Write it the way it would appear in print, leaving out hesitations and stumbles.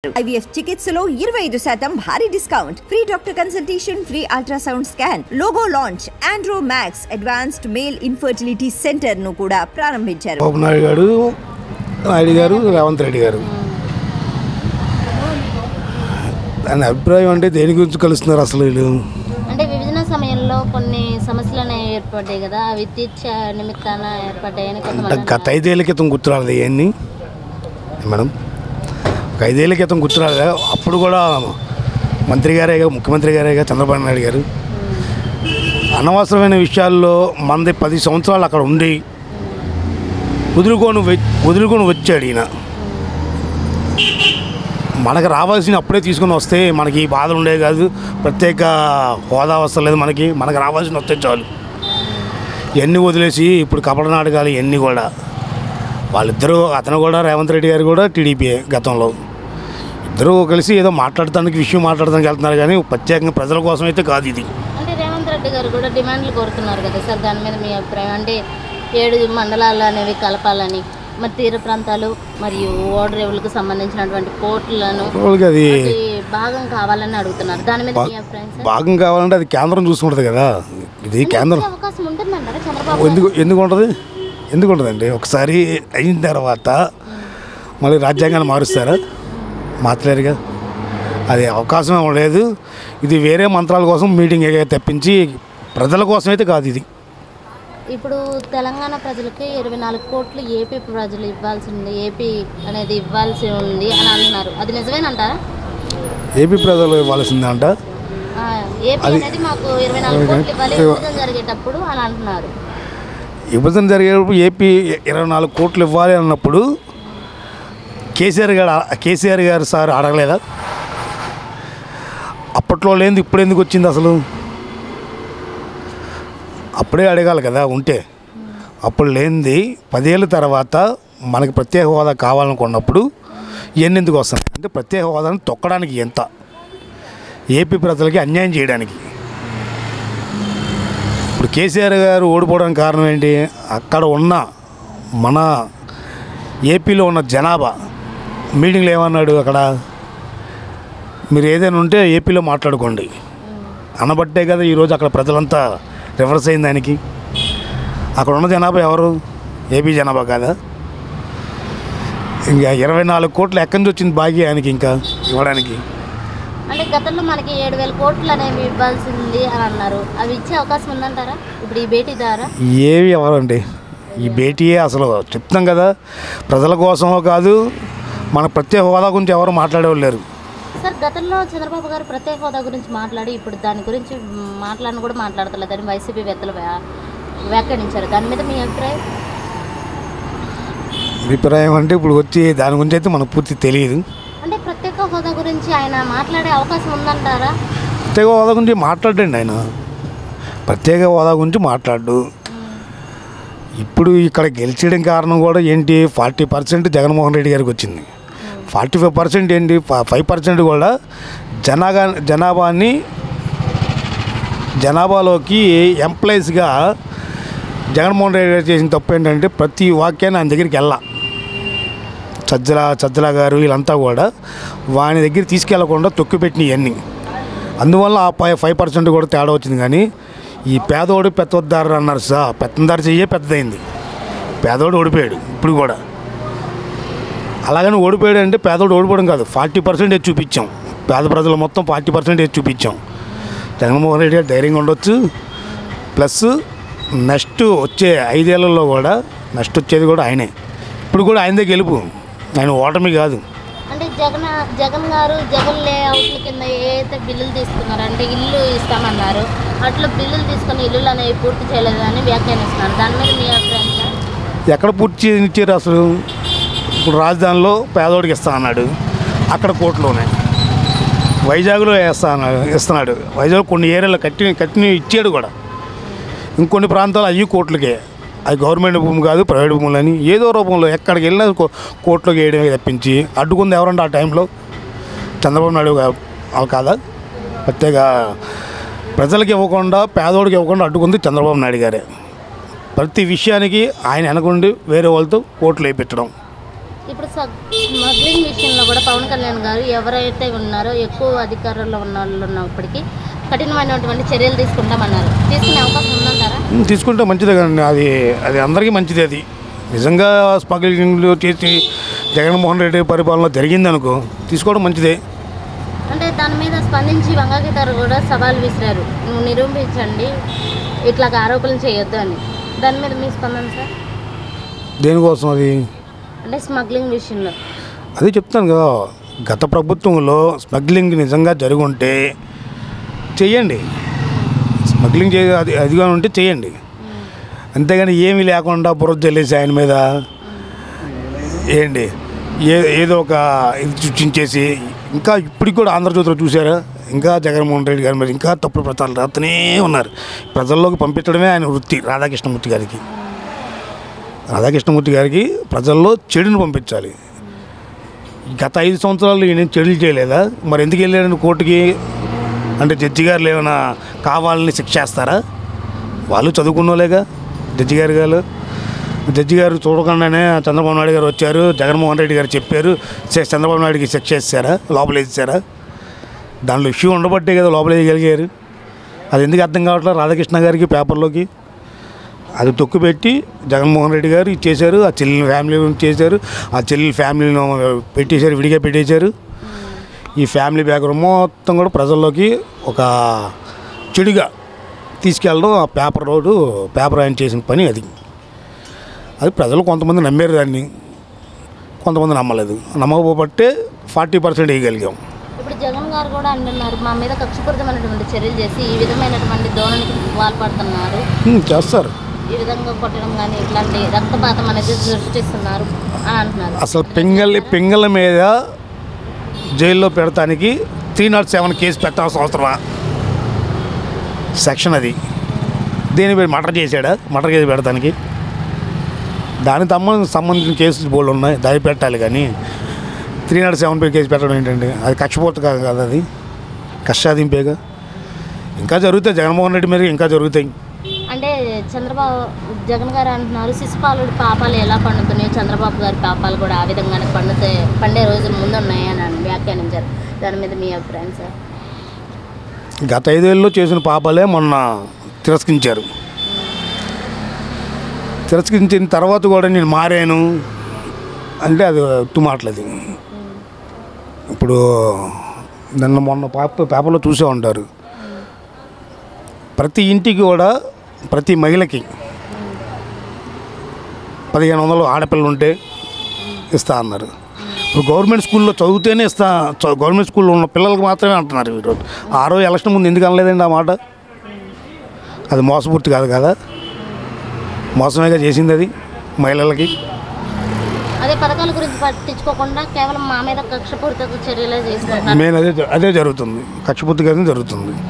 IVF చికిత్సలో 25% భారీ discount, free doctor consultation, free ultrasound scan, logo launch, Andro max advanced male infertility centre ను కూడా ప్రారంభించారు. బాబు నాయుడు గారు రేవంత్ రెడ్డి గారు దాని అభిప్రాయం అంటే దేని గురించి కలుస్తున్నారు అసలు వీళ్ళు? అంటే విభజన సమయంలో కొన్ని సమస్యలు ఏర్పడ్డాయి కదా, అవి తీర్చే నిమిత్తాన ఏర్పడ్డాయని గత 5 ఏళ్ల క్రితం గుర్తురాలేదు ఇవన్నీ మేడం. 5 ఏళ్ల క్రితం గుర్తురాలేదు. అప్పుడు కూడా ముఖ్యమంత్రి గారేగా చంద్రబాబు నాయుడు గారు అనవసరమైన విషయాల్లో మనది 10 సంవత్సరాలు అక్కడ ఉండి వదులుకొని వచ్చాడు ఈయన. మనకు రావాల్సిన అప్పుడే తీసుకొని వస్తే మనకి బాధలు ఉండేవి కాదు, ప్రత్యేక హోదా అవసరం లేదు, మనకు రావాల్సిన వస్తే చాలు. ఇవన్నీ వదిలేసి ఇప్పుడు కపట నాటకాలు ఇవన్నీ కూడా వాళ్ళిద్దరూ, అతను కూడా రేవంత్ రెడ్డి గారు కూడా టీడీపీ గతంలో, ఇద్దరూ కలిసి ఏదో విషయం మాట్లాడడానికి వెళ్తున్నారు కానీ ప్రత్యేకంగా ప్రజల కోసం అయితే కాదు ఇది. అంటే రేవంత్ రెడ్డి గారు కూడా డిమాండ్లు కోరుతున్నారు కదా సార్, దాని మీద మీ అభిప్రాయం? అంటే 7 మండలాలు అనేవి కలపాలని, మరి తీర ప్రాంతాలు మరియు ఓడరేవులకు సంబంధించినటువంటి పోర్టులను అది భాగం కావాలని అడుగుతున్నారు. దాని మీద మీ అభిప్రాయం సార్? భాగం కావాలంటే అది కేంద్రం చూసుకుంటుంది కదా, ఇది కేంద్రం అవకాశం ఉంటుందంటారా చంద్రబాబు? ఎందుకు ఉంటుందండి? ఒకసారి అయిన తర్వాత మళ్ళీ రాజ్యాంగాన్ని మారుస్తారా? మార్చలేరుగా. అది అవకాశమే లేదు. ఇది వేరే మంత్రాల కోసం మీటింగ్ తెప్పించి ప్రజల కోసం అయితే కాదు ఇది. ఇప్పుడు తెలంగాణ ప్రజలకి 24 కోట్లు ఏపీ ప్రజలు ఇవ్వాల్సి ఉంది, ఏపీ అనేది ఇవ్వాల్సి ఉంది అని అంటున్నారు. అది నిజమేనంటారా? ఏపీ ప్రజలు ఇవ్వాల్సిందంట. ఏపీ అనేది మాకు 24 కోట్లు ఇవ్వాలి విభజన జరిగేటప్పుడు అని అంటున్నారు. విభజన జరిగేటప్పుడు ఏపీ 24 కోట్లు ఇవ్వాలి అన్నప్పుడు కేసీఆర్ గారు సార్ అడగలేదా? అప్పట్లో లేనిది ఇప్పుడు ఎందుకు వచ్చింది అసలు? అప్పుడే అడగాలి కదా ఉంటే. అప్పుడు లేనిది 10 ఏళ్ళ తర్వాత మనకి ప్రత్యేక హోదా కావాలనుకున్నప్పుడు ఇవన్నీ ఎందుకు వస్తాయి అంటే ప్రత్యేక హోదాను తొక్కడానికి, ఎంత ఏపీ ప్రజలకి అన్యాయం చేయడానికి. ఇప్పుడు కేసీఆర్ గారు ఓడిపోవడానికి కారణం ఏంటి? అక్కడ ఉన్న మన ఏపీలో ఉన్న జనాభా మీటింగ్లో ఏమన్నాడు? అక్కడ మీరు ఏదైనా ఉంటే ఏపీలో మాట్లాడుకోండి అనబట్టే కదా ఈరోజు అక్కడ ప్రజలంతా రివర్స్ అయింది దానికి. అక్కడ ఉన్న జనాభా ఎవరు? ఏపీ జనాభా కాదా? ఇంకా 24 కోట్లు ఎక్కడి నుంచి వచ్చింది భాగ్యానికి ఇంకా ఇవ్వడానికి? అంటే గతంలో మనకి 7,000 కోట్లు అనేవి ఇవ్వాల్సింది అని అన్నారు. అవి ఇచ్చే అవకాశం ఉందంటారా ఇప్పుడు ఈ భేటీ ద్వారా? ఏవి ఎవరండి ఈ భేటీయే అసలు చెప్తాం కదా, ప్రజల కోసమో కాదు, మన ప్రత్యేక హోదా గురించి ఎవరు మాట్లాడేవాళ్ళు లేరు సార్. గతంలో చంద్రబాబు గారు ప్రత్యేక హోదా గురించి మాట్లాడి ఇప్పుడు దాని గురించి మాట్లాడిన కూడా మాట్లాడతలేదని వైసీపీ వేత్తలు వ్యాఖ్యానించారు. దాని మీద మీ అభిప్రాయం? అభిప్రాయం అంటే ఇప్పుడు వచ్చి దాని గురించి అయితే మనకు పూర్తి తెలియదు. అంటే ప్రత్యేక హోదా గురించి ఆయన మాట్లాడే అవకాశం ఉందంటారా? ప్రత్యేక హోదా గురించి మాట్లాడండి ఆయన. ప్రత్యేక హోదా గురించి మాట్లాడు. ఇప్పుడు ఇక్కడ గెలిచడం కారణం కూడా ఏంటి? 40% జగన్మోహన్ రెడ్డి గారికి వచ్చింది. 45% ఏంటి? 5% కూడా జనాభాలోకి ఎంప్లాయీస్గా జగన్మోహన్ రెడ్డి గారు చేసిన తప్పు ఏంటంటే ప్రతి వాక్యాన్ని ఆయన దగ్గరికి సజ్జల గారు వీళ్ళంతా కూడా వాని దగ్గర తీసుకెళ్లకుండా తొక్కిపెట్టిన ఇవన్నీ. అందువల్ల ఆ 5% కూడా తేడా వచ్చింది. కానీ ఈ పేదోడు పెద్దదారు అన్నారు సార్, పెత్తందారు చెయ్యే పెద్దదైంది. పేదోడు ఓడిపోయాడు. ఇప్పుడు కూడా అలాగని ఓడిపోయాడు అంటే పేదోడు ఓడిపోవడం కాదు, 40% చూపించాం. పేద ప్రజలు మొత్తం 40% చూపించాం. జగన్మోహన్ రెడ్డి గారు ధైర్యంగా ఉండొచ్చు. ప్లస్ నెక్స్ట్ వచ్చే 5 ఏళ్లలో కూడా నెక్స్ట్ వచ్చేది కూడా ఆయనే. ఇప్పుడు కూడా ఆయనదే గెలుపు, ఆయన ఓటమి కాదు. అంటే జగన్ గారు జగన్ లేఅవుట్ల కింద ఏదైతే బిల్లులు తీసుకున్నారు, అంటే ఇల్లు ఇస్తామన్నారు, అట్లా బిల్లులు తీసుకుని ఇల్లులు అనేవి పూర్తి చేయలేదని వ్యాఖ్యానిస్తున్నారు. దాని మీద మీ అభిప్రాయం సార్? ఎక్కడ పూర్తి చేయించారు అసలు? ఇప్పుడు రాజధానిలో పేదోడికి ఇస్తా అన్నాడు, అక్కడ కోర్టులోనే. వైజాగ్లో ఇస్తున్నాడు. వైజాగ్ కొన్ని ఏరియాలో కట్టిన ఇచ్చాడు కూడా. ఇంకొన్ని ప్రాంతాలు అవి కోర్టులకే. అది గవర్నమెంట్ భూమి కాదు, ప్రైవేట్ భూములని ఏదో రూపంలో ఎక్కడికి వెళ్ళినా కోర్టులోకి వేయడమే తప్పించి అడ్డుకుంది ఎవరంటే ఆ టైంలో చంద్రబాబు నాయుడు వాళ్ళు కాదా? ప్రత్యేక ప్రజలకు ఇవ్వకుండా పేదోడికి ఇవ్వకుండా అడ్డుకుంది చంద్రబాబు నాయుడు గారే. ప్రతి విషయానికి ఆయన వెనకుండి వేరే వాళ్ళతో కోర్టులు వేయించడం. ఇప్పుడు స్మగ్లింగ్ విషయంలో కూడా పవన్ కళ్యాణ్ గారు ఎవరైతే ఉన్నారో ఎక్కువ అధికారంలో ఉన్న వాళ్ళు ఉన్నప్పటికీ కఠినమైనటువంటి చర్యలు తీసుకుంటామన్నారు. తీసుకునే అవకాశం ఉందంటారా? తీసుకుంటే మంచిదే కానీ అది అందరికీ మంచిది. అది నిజంగా స్మగ్లింగ్లు చేసి జగన్మోహన్ రెడ్డి పరిపాలన జరిగింది అనుకో, తీసుకోవడం మంచిదే. అంటే దాని మీద స్పందించి వంగగీతారు కూడా సవాల్ విసిరారు, నువ్వు నిరూపించండి ఇట్లాగ ఆరోపణలు చేయొద్దు అని. దాని మీద మీ స్పందన సార్? దేనికోసం అది? అంటే స్మగ్లింగ్ విషయంలో అదే చెప్తాను కదా, గత ప్రభుత్వంలో స్మగ్లింగ్ నిజంగా జరుగుంటే చెయ్యండి, స్మగ్లింగ్ అదిగా ఉంటే చెయ్యండి. అంతేగాని ఏమీ లేకుండా బురద జల్లేసి ఆయన మీద ఏంటి ఏదో ఒక ఇది సృష్టించేసి, ఇంకా ఇప్పటికి కూడా ఆంధ్రజ్యోతిలో చూసారా, ఇంకా జగన్మోహన్ రెడ్డి గారి మీద ఇంకా తప్పుడు ప్రచారాలు రాస్తూనే ఉన్నారు. ప్రజల్లోకి పంపించడమే ఆయన వృత్తి. రాధాకృష్ణమూర్తి గారికి ప్రజల్లో చెడుని పంపించాలి. గత 5 సంవత్సరాలు ఈయన చెడులు చేయలేదా? మరి ఎందుకు వెళ్ళాడని కోర్టుకి? అంటే జడ్జి గారు ఏమైనా కావాలని శిక్షేస్తారా? వాళ్ళు చదువుకున్నోలేగా జడ్జి గారు చూడకుండానే చంద్రబాబు నాయుడు గారు వచ్చారు, జగన్మోహన్ రెడ్డి గారు చెప్పారు, చంద్రబాబు నాయుడుకి శిక్ష వేసారా, లోపలేసారా? దానిలో ఇష్యూ ఉండబట్టే కదా లోపలేయగలిగారు. అది ఎందుకు అర్థం కావట్లేదు రాధాకృష్ణ గారికి పేపర్లోకి? అది తొక్కుపెట్టి జగన్మోహన్ రెడ్డి గారు ఇచ్చేశారు, ఆ చెల్లెల ఫ్యామిలీ చేశారు, ఆ చెల్లెల ఫ్యామిలీని పెట్టేశారు, విడిగా పెట్టేశారు. ఈ ఫ్యామిలీ బ్యాక్గ్రౌండ్ మొత్తం కూడా ప్రజల్లోకి ఒక చెడుగా తీసుకెళ్ళడం ఆ పేపర్ ఆయన చేసిన పని. అది ప్రజలు కొంతమంది నమ్మారు దాన్ని, కొంతమంది నమ్మలేదు. నమ్మకపోబట్టే 40% వేయగలిగాం. ఇప్పుడు జగన్ గారు కూడా అంటున్నారు, మా మీద కక్షపూరితమైనటువంటి చర్యలు చేసి ఈ విధమైనటువంటి ధోరణికి పాల్పడుతున్నారు, చేస్తారు, ఈ విధంగా కొట్టడం కానీ ఇట్లాంటి రక్తపాతం అనేది సృష్టిస్తున్నారు అని అంటున్నారు. అసలు పింగళ మీద జైల్లో పెడతానికి 307 కేసు పెట్టాల్సిన అవసరమా? సెక్షన్ అది. దేని పేరు మర్డర్ కేసు పెడతానికి దానికి సంబంధించిన కేసులు బోర్డు ఉన్నాయి, దాన్ని పెట్టాలి. కానీ 307 కేసు పెట్టడం ఏంటండి? అది కక్షపూర్తి కాదు కదా, అది కష్టాదింపేగా. ఇంకా జరుగుతాయి, జగన్మోహన్ రెడ్డి మీద ఇంకా జరుగుతాయి. అంటే జగన్ గారు అంటున్నారు, శిశుపాలుడి పాపాలు ఎలా పండుతున్నాయో చంద్రబాబు గారి పాపాలు కూడా ఆ విధంగానే పండే రోజులు ముందున్నాయి అని వ్యాఖ్యానించారు. దాని మీద మీ అభిప్రాయం సార్? గత 5 ఏళ్ళలో చేసిన పాపాలే మొన్న తిరస్కరించారు. తిరస్కరించిన తర్వాత కూడా నేను మారాను అంటే అది మాటలేదు. ఇప్పుడు మొన్న పేపర్లో చూసే ఉంటారు, ప్రతి ఇంటికి కూడా ప్రతి మహిళకి 1500 ఆడపిల్లలు ఉంటే ఇస్తా అన్నారు. ఇప్పుడు గవర్నమెంట్ స్కూల్లో చదివితేనే గవర్నమెంట్ స్కూల్లో ఉన్న పిల్లలకి మాత్రమే అంటున్నారు. ఈరోజు ఆ రోజు ఎలక్షన్ ముందు ఎందుకు అనలేదండి ఆ మాట? అది మోసపూర్తి కాదు కదా, మోసమేగా చేసింది అది మహిళలకి. అదే పథకాల గురించి పట్టించుకోకుండా కేవలం మా మీద కక్షపూరిత చర్యలే చేస్తున్నారు. అదే జరుగుతుంది, కక్షపూర్తిగానే జరుగుతుంది.